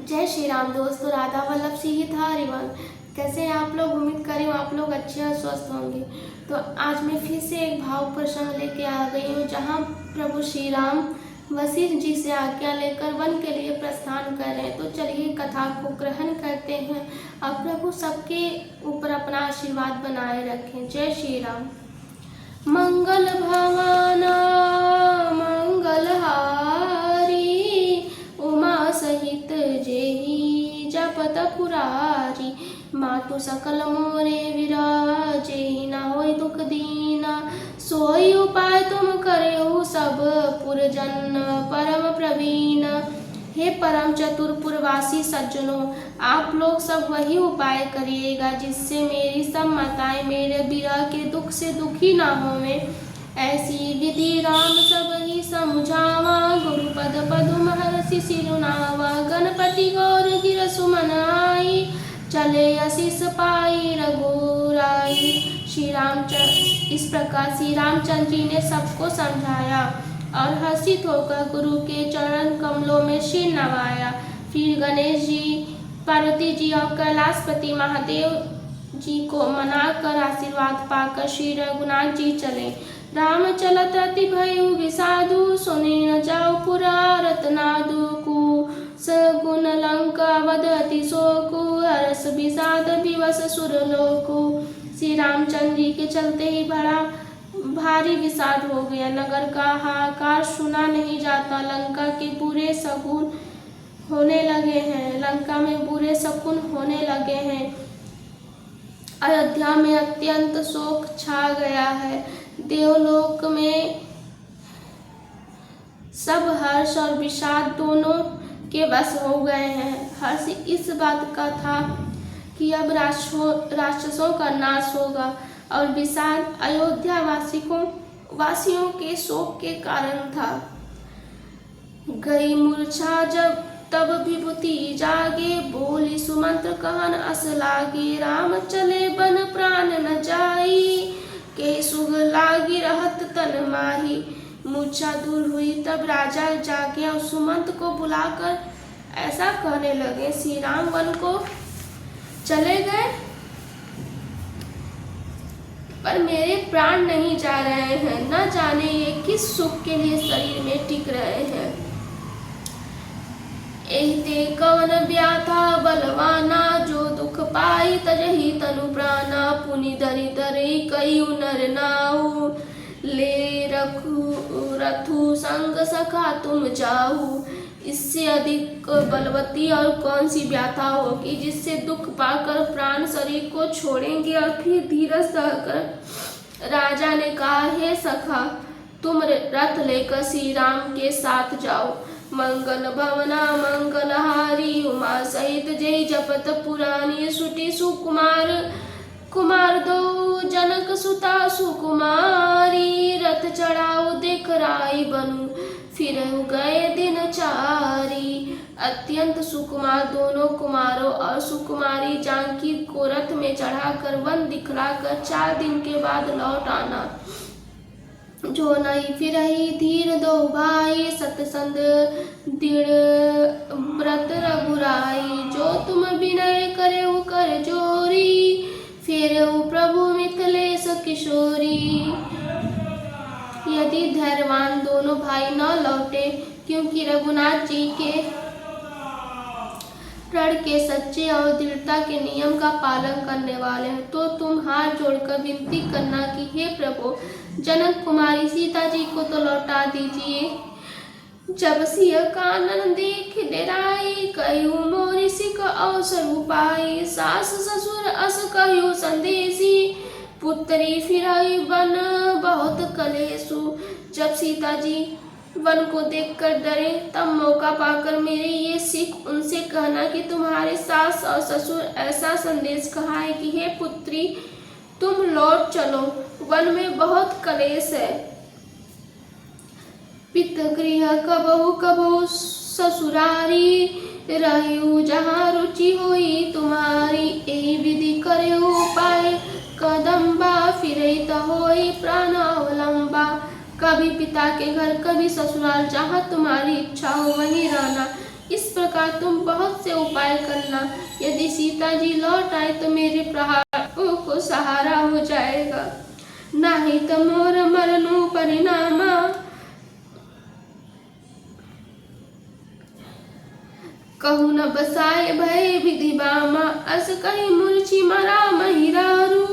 जय श्री राम दोस्तों, राधा वल्लभ सिंह था रिवन। कैसे हैं आप लोग? उम्मीद कर रही हूँ आप लोग अच्छे और स्वस्थ होंगे। तो आज मैं फिर से एक भाव प्रसंग लेके आ गई हूँ, जहाँ प्रभु श्री राम वशिष्ठ जी से आज्ञा लेकर वन के लिए प्रस्थान कर रहे हैं। तो चलिए कथा को ग्रहण करते हैं और प्रभु सबके ऊपर अपना आशीर्वाद बनाए रखें। जय श्री राम। मंगल भवाना मंगलहारी, उमा सहित जेहि जपत पुरारी। मातु सकल मोरे विराजे, न होय दुख दीना। सोई उपाय तुम करेहु, सब पुरजन परम प्रवीण। हे परम चतुर पुरवासी सज्जनों, आप लोग सब वही उपाय करिएगा जिससे मेरी सब माताएं मेरे विरह के दुख से दुखी ना होवें। ऐसी विधि राम सब ही समझावा, गुरुपद पदु महर्षि सिरुनावा। गणपति गौर गिर सुमन आई, चले आशीष पाई रघुराई। श्री रामचंद्र इस प्रकार श्री रामचंद्र जी ने सबको समझाया और हर्षित होकर गुरु के चरण कमलों में सिर नवाया। फिर गणेश जी, पार्वती जी और कैलाशपति महादेव जी को मनाकर आशीर्वाद पाकर श्री रघुनाथ जी चले। राम चलत अति भयउ विषादु, सुने न जाऊ पुरा रत्नादु। सगुन लंका वदति शोकु, हर्ष विषाद विवश सुरलोकु। श्री रामचंद्र जी के चलते ही बड़ा भारी विषाद हो गया। नगर का हाहाकार सुना नहीं जाता। लंका के बुरे शगुन होने लगे हैं। लंका में बुरे शकुन होने लगे हैं। अयोध्या में अत्यंत शोक छा गया है। देवलोक में सब हर्ष और विषाद दोनों के वश हो गए हैं। हर्ष इस बात का था कि अब राक्षसों का नाश होगा, और विषाद अयोध्या वासियों के शोक के कारण था। गई मूर्छा जब तब विभूति जागे, बोली सुमंत्र कहन अस लागे। राम चले बन प्राण न जाई, के सुग लागी रहत तन माही। मूर्छा दूर हुई तब राजा जागे और सुमंत को बुलाकर ऐसा कहने लगे, श्री राम वन को चले गए पर मेरे प्राण नहीं जा रहे हैं। न जाने ये किस सुख के लिए शरीर में टिक रहे हैं। एहिते कवन व्याथा बलवाना, जो दुख पाई तजहि तनु प्राणा। पुनि धरि धरि कयु नर नाऊ, ले रथु संग सखा तुम जाहू। इससे अधिक बलवती और कौन सी व्याथा होगी जिससे दुख पाकर प्राण शरीर को छोड़ेंगे। और फिर धीरज सहकर राजा ने कहा, हे सखा, तुम रथ लेकर श्री राम के साथ जाओ। मंगल भवना मंगलहारी, उमा सहित जय जपत पुरानी। सुटी सुकुमार कुमार दो, जनक सुता सुकुमारी। रथ चढ़ाओ देख राई बनू, फिर गए दिन चारी। अत्यंत सुकुमार दोनों कुमारों और सुकुमारी जानकी को रथ में चढ़ाकर वन दिखलाकर 4 दिन के बाद लौट आना। जो नहीं फिरहि धीर दो भाई, सतसंग दृढ़ व्रत रघुराई। जो तुम विनय करे कर जोरी, फिर प्रभु मिथिलेश किशोरी। यदि धैर्यवान दोनों भाई न लौटे, क्योंकि रघुनाथ जी के प्रण के सच्चे और दृढ़ता के नियम का पालन करने वाले हैं, तो तुम हाथ जोड़कर विनती करना कि हे प्रभु, जनक कुमारी सीता जी को तो लौटा दीजिए। जब सिय कानन देख डेराई, कयु मोरि सिक अवसर उपाई। सास ससुर अस कहियो संदेशी, पुत्री फिराई वन बहुत कलेसु। जब सीता जी वन को देखकर डरे, तब मौका पाकर मेरे ये सिख उनसे कहना कि तुम्हारे सास और ससुर ऐसा संदेश कहा है कि हे पुत्री, तुम लौट चलो, वन में बहुत कलेश है। पित गृह कबहु कबहु ससुरारी, रहु जहाँ रुचि हुई तुम्हारी। एहि विधि करेहु उपाय कदम्बा, फिरत होई प्राण अवलंबा। कभी पिता के घर, कभी ससुराल, जहाँ तुम्हारी इच्छा हो वहीं रहना। इस प्रकार तुम बहुत से उपाय करना। यदि सीता जी लौट आए तो मेरे प्रहारों को सहारा हो जाएगा, नहीं तो मोर मरनु परिणामा। कहू न बसाए भय विधि बामा, अस कही मूर्छी मरा महिरारू।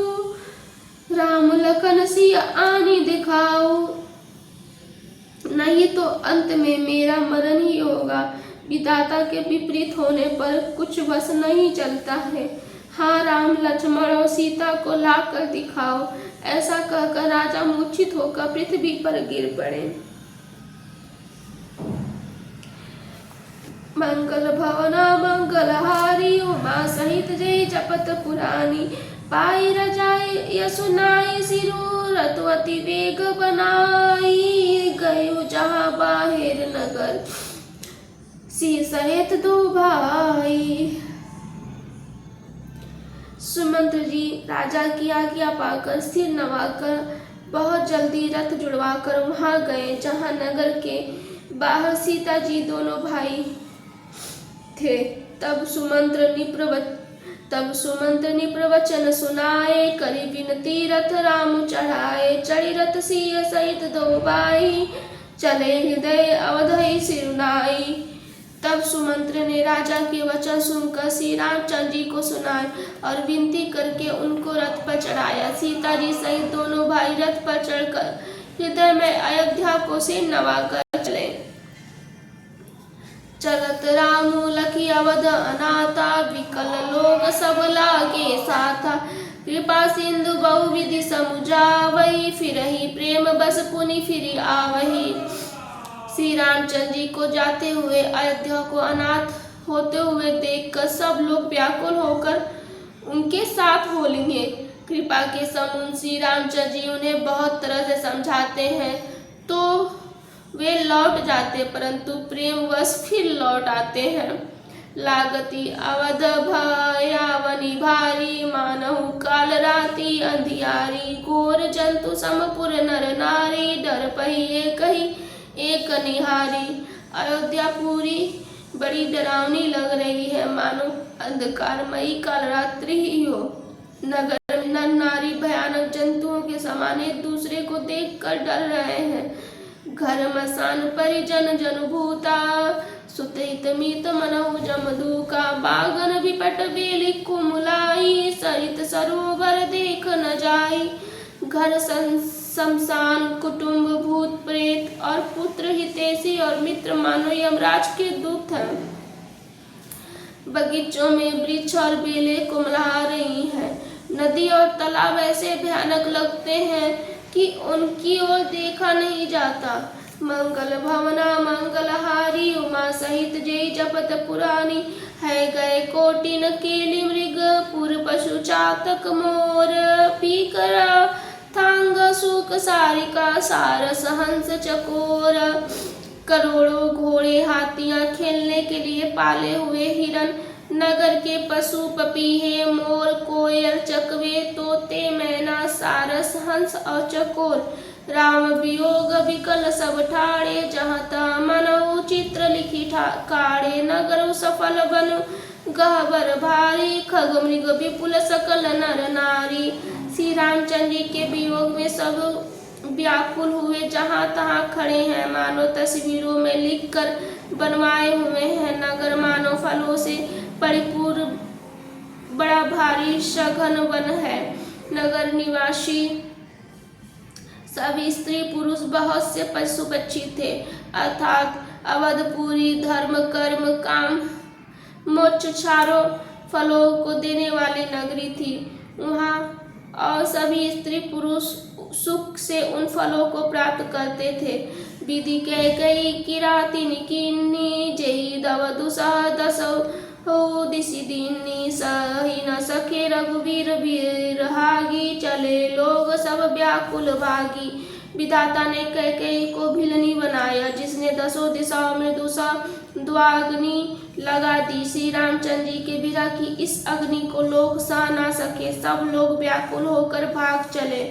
राम लखन सिया आनी दिखाओ, नहीं तो अंत में मेरा मरण ही होगा। विधाता के विपरीत होने पर कुछ बस नहीं चलता है। हाँ राम, लक्ष्मण और सीता को लाकर दिखाओ। ऐसा कहकर राजा मूर्छित होकर पृथ्वी पर गिर पड़े। मंगल भवना मंगलहारी, उमा सहित जय जपत पुरानी। पाई रजाई यसुनाई सिरु, रतवती वेग बनाई। गयो जहाँ बाहिर नगर, सी सहित दो भाई। सुमंत्र जी राजा की आज्ञा पाकर सिर नवाकर बहुत जल्दी रथ जुड़वाकर वहां गए जहां नगर के बाहर सीता जी दोनों भाई थे। तब सुमंत्र ने प्रवचन सुनाए, करी विनती रथ राम चढ़ाए। चढ़ी रथ सिय सहित दो भाई, चले हृदय अवधि सिरुनाई। तब सुमंत्र ने राजा के वचन सुनकर श्री रामचंद्र जी को सुनाए और विनती करके उनको रथ पर चढ़ाया। सीता जी सहित दोनों भाई रथ पर चढ़कर हृदय में अयोध्या को सिर नवाकर चले। चलत राम लखी अवध अनाथा, विकल लोग सब लागे साथा। कृपा सिंधु बहुविधि समुझावही, फिरहि प्रेम बस पुनि फिरि आवही। श्री रामचंद्र जी को जाते हुए अयोध्या को अनाथ होते हुए देखकर सब लोग व्याकुल होकर उनके साथ हो लिए। कृपा के समुद्र श्री रामचंद्र जी उन्हें बहुत तरह से समझाते हैं तो वे लौट जाते, परंतु प्रेमवश फिर लौट आते हैं। लागती अवध भयावनी भारी, मानहु काल राति अंधियारी। घोर जंतु समपुर नर नारी, डर पहिए कही एक निहारी। अयोध्या पूरी बड़ी डरावनी लग रही है, मानो अंधकारमयी काल रात्रि ही हो। नगर में नर नारी भयानक जंतुओं के समान एक दूसरे को देखकर डर रहे हैं। घर मसान परिजन जन भूता, सुतहित मीत मनहु जमदूका। बागन विपट बेली कुमुलाई, सरित सरोवर देख न जाई। घर शमशान कुटुंब भूत प्रेत और पुत्र हितैषी और मित्र मानो यमराज के दूत हैं। बगीचों में वृक्ष और बेलें कुमला रही हैं। नदी और तालाब ऐसे भयानक लगते हैं कि उनकी ओर देखा नहीं जाता। मंगल भवना मंगलहारी, उमा सहित जय जपत पुरानी। है गए कोटिन केली मृग, पुर पशु चातक मोर। पीकर थांग सुक सारिका, सारस हंस चकोर। करोड़ों घोड़े हाथियां खेलने के लिए पाले हुए हिरन। नगर के पशु पपीहे मोर कोयल चकवे तोते मैना सारस हंस और चकोर। राम वियोग विकल सब ठाड़े, जहाँ तहाँ मनहु चित्र लिखी काढ़े। नगर सफल बन गहबर भारी, खग मृग विपुल सकल नर नारी। श्री रामचंद्र जी के वियोग में सब व्याकुल हुए जहाँ तहाँ खड़े हैं, मानो तस्वीरों में लिखकर बनवाए हुए हैं। नगर मानो फलों से परिपूर्ण बड़ा भारी सघन वन है। नगर निवासी सभी स्त्री पुरुष बहुत से पशु पक्षी थे, अर्थात अवधपुरी धर्म कर्म काम मोक्ष चारों फलों को देने वाली नगरी थी। वहाँ और सभी स्त्री पुरुष सुख से उन फलों को प्राप्त करते थे। विधि कैकेयी किराती निकिन्नी, जयी दव दुसह दसौ हो दिशि दीनी। सही न सके रघुवीर बिरहागी, चले लोग सब व्याकुल भागी। विधाता ने कैकेयी को भिलनी बनाया, जिसने दसों दिशाओं में द्वाग्नि लगा दी। श्री रामचंद्र जी के विरह की इस अग्नि को लोग सह ना सके, सब लोग व्याकुल होकर भाग चले।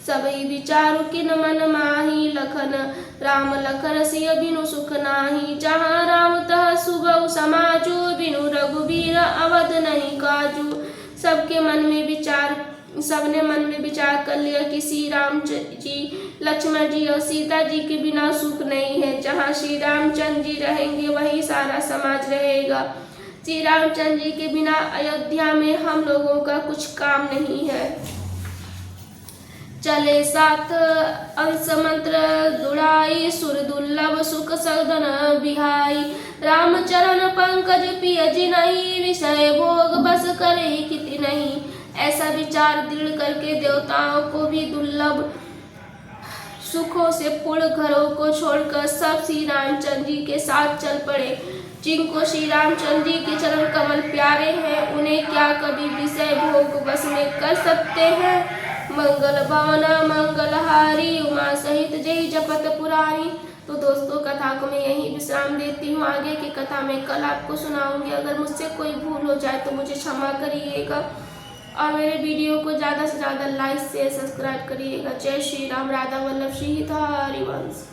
सबई विचारु किन मन माही, लखन राम लखन सिय बिनु सुख नाही। जहाँ राम तह सुबहु समाजु, बिनु रघुबीर अवध नहीं काजू। सबने मन में विचार कर लिया कि श्री राम जी, लक्ष्मण जी और सीता जी के बिना सुख नहीं है। जहाँ श्री रामचंद्र जी रहेंगे वही सारा समाज रहेगा। श्री रामचंद्र जी के बिना अयोध्या में हम लोगों का कुछ काम नहीं है। चले साथ अंश मंत्र दुड़ाई, सुर दुर्लभ सुख सदन बिहाई। रामचरण पंकज पिय जिनहि, विषय भोग बस करे किति नहीं। ऐसा विचार दृढ़ करके देवताओं को भी दुर्लभ सुखों से पूर्ण घरों को छोड़कर सब श्री रामचंद्र जी के साथ चल पड़े। जिनको श्री रामचंद्र जी के चरण कमल प्यारे हैं, उन्हें क्या कभी विषय भोग बस में कर सकते हैं। मंगल भावना मंगलहारी, उमा सहित जय जपत पुरारी। तो दोस्तों, कथा को मैं यहीं विश्राम देती हूँ। आगे की कथा मैं कल आपको सुनाऊंगी। अगर मुझसे कोई भूल हो जाए तो मुझे क्षमा करिएगा और मेरे वीडियो को ज़्यादा से ज़्यादा लाइक शेयर सब्सक्राइब करिएगा। जय श्री राम। राधा वल्लभ श्री हरिवंश।